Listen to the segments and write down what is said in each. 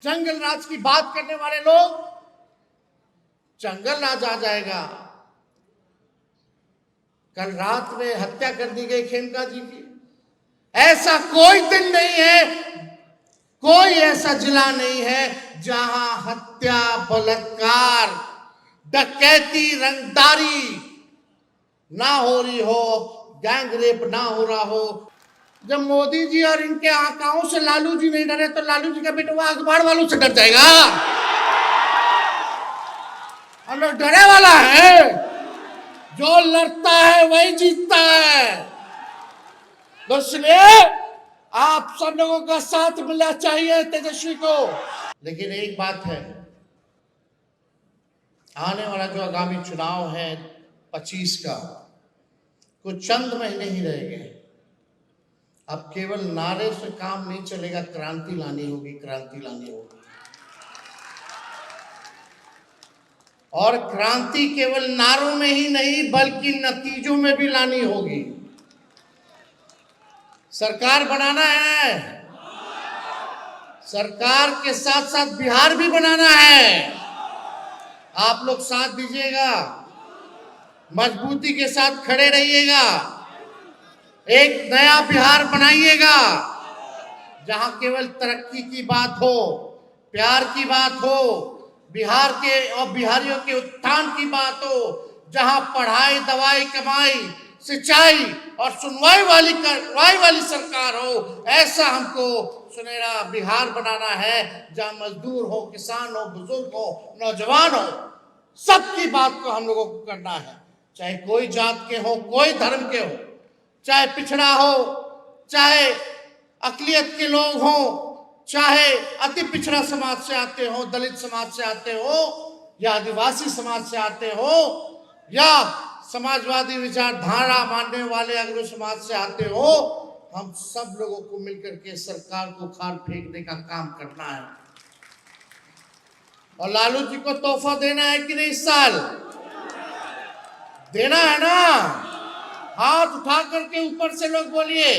जंगल राज की बात करने वाले लोग, जंगल राज आ जाएगा। कल रात में हत्या कर दी गई खेमका जी की। ऐसा कोई दिन नहीं है, कोई ऐसा जिला नहीं है जहां हत्या, बलात्कार, डकैती, रंगदारी ना हो रही हो, गैंग रेप ना हो रहा हो। जब मोदी जी और इनके आकाओं से लालू जी नहीं डरे तो लालू जी का बेटा अखबार वालों से डर जाएगा। हम लोग डरे वाला है, जो लड़ता है वही जीतता है। तो इसलिए आप सब लोगों का साथ मिलना चाहिए तेजस्वी को। लेकिन एक बात है, आने वाला जो आगामी चुनाव है 25 का, कुछ चंद महीने ही रह गए। अब केवल नारे से काम नहीं चलेगा, क्रांति लानी होगी, क्रांति लानी होगी। और क्रांति केवल नारों में ही नहीं बल्कि नतीजों में भी लानी होगी। सरकार बनाना है, सरकार के साथ साथ बिहार भी बनाना है। आप लोग साथ दीजिएगा, मजबूती के साथ खड़े रहिएगा, एक नया बिहार बनाइएगा जहां केवल तरक्की की बात हो, प्यार की बात हो, बिहार के और बिहारियों के उत्थान की बात हो, जहां पढ़ाई, दवाई, कमाई, सिंचाई और सुनवाई वाली सरकार हो। ऐसा हमको सुनहरा बिहार बनाना है जहां मजदूर हो, किसान हो, बुजुर्ग हो, नौजवान हो, सबकी बात को हम लोगों को करना है। चाहे कोई जात के हो, कोई धर्म के हो, चाहे पिछड़ा हो, चाहे अकलियत के लोग हो, चाहे अति पिछड़ा समाज से आते हो, दलित समाज से आते हो, या आदिवासी समाज से आते हो, या समाजवादी विचारधारा मानने वाले अग्र समाज से आते हो, हम सब लोगों को मिलकर के सरकार को उखाड़ फेंकने का काम करना है। और लालू जी को तोहफा देना है कि नहीं? इस साल देना है ना? हाथ उठा करके ऊपर से लोग बोलिए,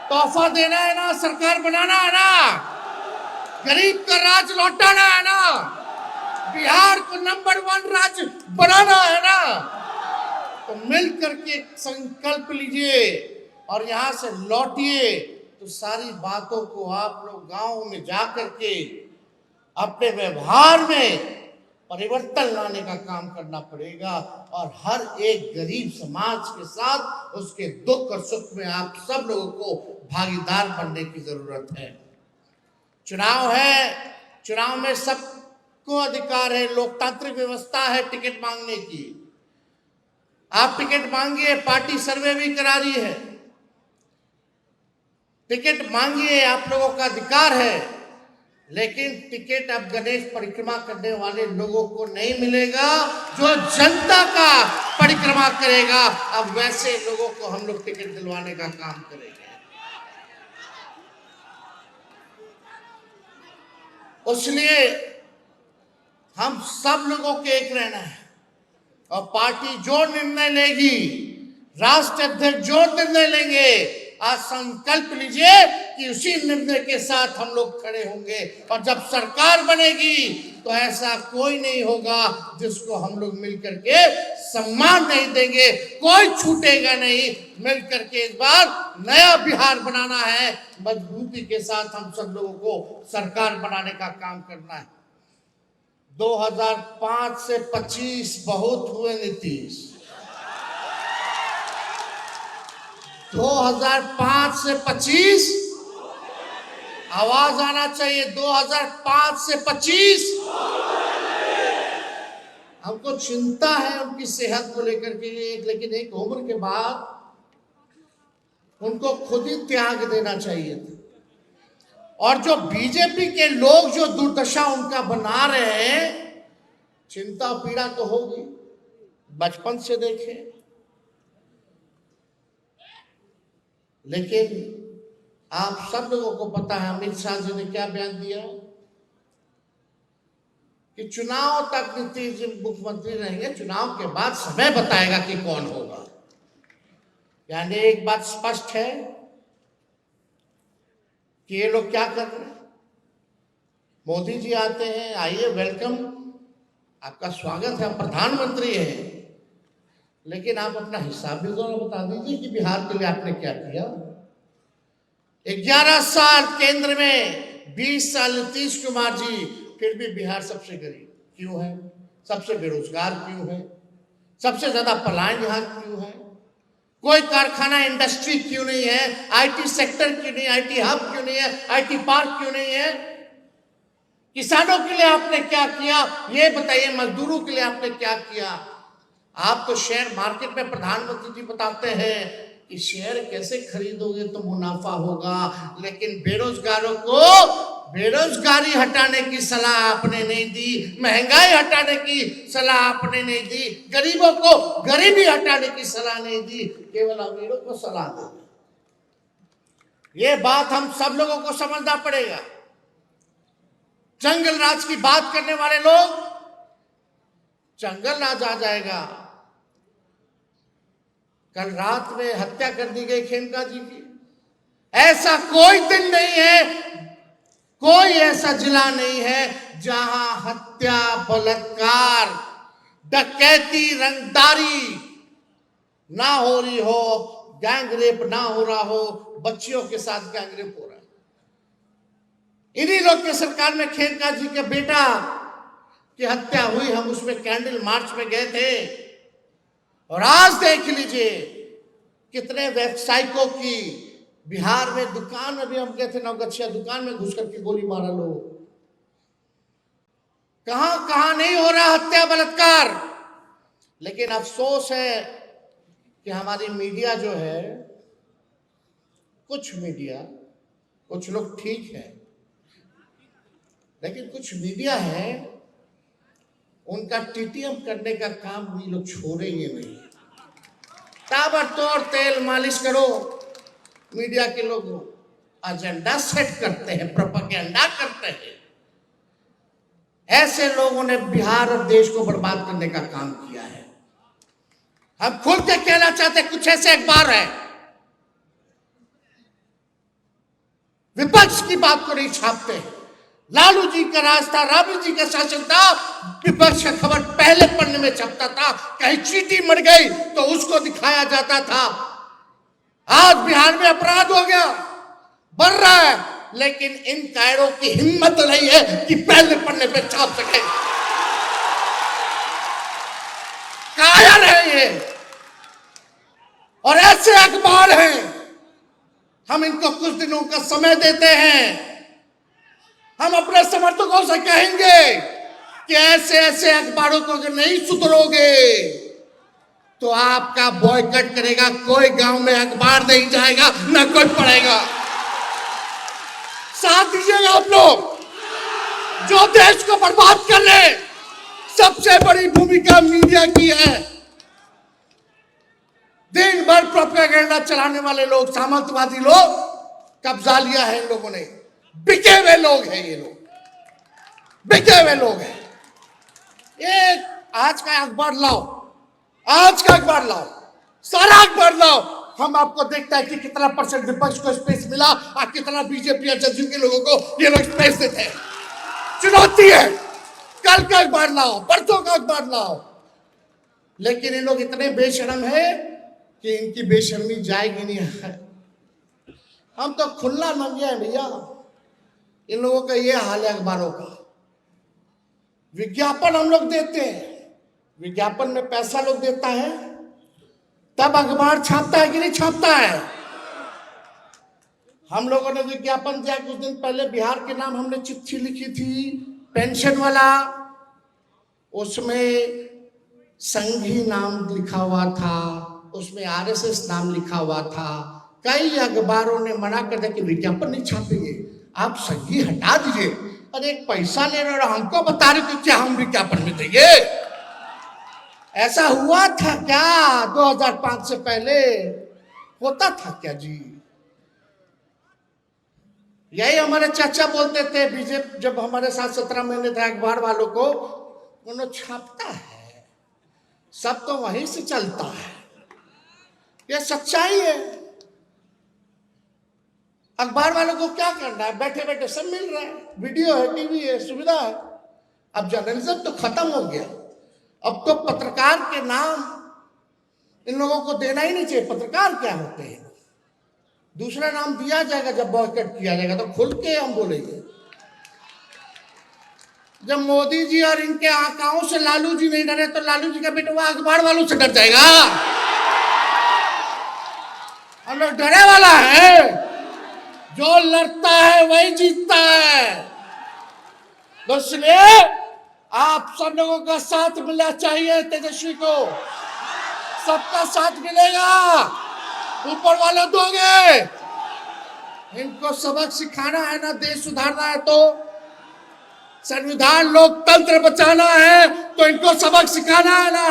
तोहफा देना है ना? सरकार बनाना है ना? गरीब का राज लौटाना है ना? बिहार को नंबर 1 राज्य बनाना है ना? तो मिल करके संकल्प लीजिए और यहां से लौटिए। तो सारी बातों को आप लोग गांव में जाकर के अपने व्यवहार में परिवर्तन लाने का काम करना पड़ेगा। और हर एक गरीब समाज के साथ उसके दुख और सुख में आप सब लोगों को भागीदार बनने की जरूरत है। चुनाव है, चुनाव में सबको अधिकार है, लोकतांत्रिक व्यवस्था है टिकट मांगने की। आप टिकट मांगिए, पार्टी सर्वे भी करा रही है, टिकट मांगिए, आप लोगों का अधिकार है। लेकिन टिकट अब गणेश परिक्रमा करने वाले लोगों को नहीं मिलेगा, जो जनता का परिक्रमा करेगा। अब वैसे लोगों को हम लोग टिकट दिलवाने का काम करेंगे। इसलिए हम सब लोगों के एक रहना है। और पार्टी जो निर्णय लेगी, राष्ट्र अध्यक्ष जो निर्णय लेंगे, आज संकल्प लीजिए कि उसी निर्णय के साथ हम लोग खड़े होंगे। और जब सरकार बनेगी तो ऐसा कोई नहीं होगा जिसको हम लोग मिलकर के सम्मान नहीं देंगे, कोई छूटेगा नहीं। मिलकर के इस बार नया बिहार बनाना है, मजबूती के साथ हम सब लोगों को सरकार बनाने का काम करना है। 2005 से 25 बहुत हुए नीतीश। 2005 से 25 आवाज आना चाहिए। 2005 से 25 हमको चिंता है उनकी सेहत को लेकर के, लेकिन एक उम्र के बाद उनको खुद ही त्याग देना चाहिए था। और जो बीजेपी के लोग जो दुर्दशा उनका बना रहे हैं, चिंता पीड़ा तो होगी, बचपन से देखे। लेकिन आप सब लोगों को पता है अमित शाह जी ने क्या बयान दिया कि चुनाव तक नीतीश जी मुख्यमंत्री रहेंगे, चुनाव के बाद समय बताएगा कि कौन होगा। यानी एक बात स्पष्ट है कि ये लोग क्या कर रहे हैं, मोदी जी आते हैं, आइए, वेलकम, आपका स्वागत है, आप प्रधानमंत्री हैं, लेकिन आप अपना हिसाब भी जरा बता दीजिए कि बिहार के लिए आपने क्या किया। 11 साल केंद्र में, 20 साल नीतीश कुमार जी, फिर भी बिहार सबसे गरीब क्यों है, सबसे बेरोजगार क्यों है, सबसे ज्यादा पलायन यहाँ क्यों है, कोई कारखाना इंडस्ट्री क्यों नहीं है, आईटी सेक्टर क्यों नहीं, आईटी हब क्यों नहीं है, आईटी पार्क क्यों नहीं है, किसानों के लिए आपने क्या किया ये बताइए, मजदूरों के लिए आपने क्या किया। आप तो शेयर मार्केट में प्रधानमंत्री जी बताते हैं कि शेयर कैसे खरीदोगे तो मुनाफा होगा, लेकिन बेरोजगारों को बेरोजगारी हटाने की सलाह आपने नहीं दी, महंगाई हटाने की सलाह आपने नहीं दी, गरीबों को गरीबी हटाने की सलाह नहीं दी, केवल अमीरों को सलाह दी। ये बात हम सब लोगों को समझना पड़ेगा। जंगल राज की बात करने वाले लोग, जंगल राज आ जाएगा। कल रात में हत्या कर दी गई खेमका जी की। ऐसा कोई दिन नहीं है, कोई ऐसा जिला नहीं है जहां हत्या, बलात्कार, डकैती, रंगदारी ना हो रही हो, गैंग रेप ना हो रहा हो, बच्चियों के साथ गैंग रेप हो रहा है। इन्हीं लोग के सरकार में खेमका जी के बेटा की हत्या हुई, हम उसमें कैंडल मार्च में गए थे। और आज देख लीजिए कितने व्यवसायिकों की बिहार में दुकान में भी हम गए थे, नवगछिया दुकान में घुस करके गोली मारा लोग। कहां कहां नहीं हो रहा हत्या, बलात्कार। लेकिन अफसोस है कि हमारी मीडिया जो है, कुछ मीडिया, कुछ लोग ठीक है, लेकिन कुछ मीडिया है उनका टीटीएम करने का काम भी लोग छोड़ेंगे नहीं। ताबड़तोड़ तेल मालिश करो, मीडिया के लोग एजेंडा सेट करते हैं, प्रोपेगेंडा करते हैं। ऐसे लोगों ने बिहार और देश को बर्बाद करने का काम किया है। हम खुल के कहना चाहते, कुछ ऐसे अखबार है विपक्ष की बात को नहीं छापते। लालू जी का राज था, राबड़ी जी का शासन था, विपक्ष का खबर पहले पन्ने में छपता था, कहीं चींटी मर गई तो उसको दिखाया जाता था। आज बिहार में अपराध हो गया, बढ़ रहा है, लेकिन इन कायरों की हिम्मत नहीं है कि पहले पन्ने पे छाप सके। कायर है ये, और ऐसे अखबार हैं, हम इनको कुछ दिनों का समय देते हैं। हम अपने समर्थकों से कहेंगे कि ऐसे ऐसे अखबारों को अगर नहीं सुधरोगे तो आपका बॉयकॉट करेगा, कोई गांव में अखबार नहीं जाएगा, ना कोई पढ़ेगा। साथ दीजिएगा आप लोग, जो देश को बर्बाद कर रहे। सबसे बड़ी भूमिका मीडिया की है। दिन भर प्रोपेगेंडा चलाने वाले लोग, सामंतवादी लोग, कब्जा लिया है इन लोगों ने। बिके हुए लोग हैं ये लोग, बिके हुए लोग हैं। एक आज का अखबार लाओ, आज का अखबार लाओ, सारा अखबार लाओ, हम आपको देखता है कि कितना % विपक्ष को स्पेस मिला और कितना बीजेपी और जदयू के लोगों को ये लोग स्पेस देते हैं। चुनौती है, कल का अखबार लाओ, परसों का अखबार लाओ। लेकिन ये लोग इतने बेशरम है कि इनकी बेशर्मी जाएगी नहीं है। हम तो खुला नंगे हैं भैया। इन लोगों का ये हाल है अखबारों का। विज्ञापन हम लोग देते हैं, विज्ञापन में पैसा लोग देता है, तब अखबार छापता है कि नहीं छापता है। हम लोगों ने विज्ञापन दिया कुछ दिन पहले, बिहार के नाम हमने चिट्ठी लिखी थी, पेंशन वाला, उसमें संघी नाम लिखा हुआ था, उसमें आरएसएस नाम लिखा हुआ था। कई अखबारों ने मना कर दिया कि विज्ञापन नहीं छापेंगे, आप संघी हटा दीजिए। अरे एक पैसा ले रहे और हमको बता रहे कि क्या हम विज्ञापन में देंगे? ऐसा हुआ था क्या 2005 से पहले? होता था क्या जी? यही हमारे चाचा बोलते थे, बीजेपी जब हमारे साथ 17 महीने थे, अखबार वालों को उन्होंने छापता है, सब तो वहीं से चलता है, ये सच्चाई है। अखबार वालों को क्या करना है, बैठे बैठे सब मिल रहा है, वीडियो है, टीवी है, सुविधा है। अब जर्नलिज्म तो खत्म हो गया, अब तो पत्रकार के नाम इन लोगों को देना ही नहीं चाहिए। पत्रकार क्या होते हैं, दूसरा नाम दिया जाएगा जब बॉयकॉट किया जाएगा तो खुल के हम बोलेंगे। जब मोदी जी और इनके आकाओं से लालू जी नहीं डरे तो लालू जी का बेटा अखबार वालों से डर जाएगा। हम लोग डरे वाला है, जो लड़ता है वही जीतता है। तो इसलिए आप सब लोगों का साथ मिलना चाहिए। तेजस्वी को सबका साथ मिलेगा, ऊपर वाले दोगे। इनको सबक सिखाना है ना, देश सुधारना है तो, संविधान लोकतंत्र बचाना है तो इनको सबक सिखाना है ना।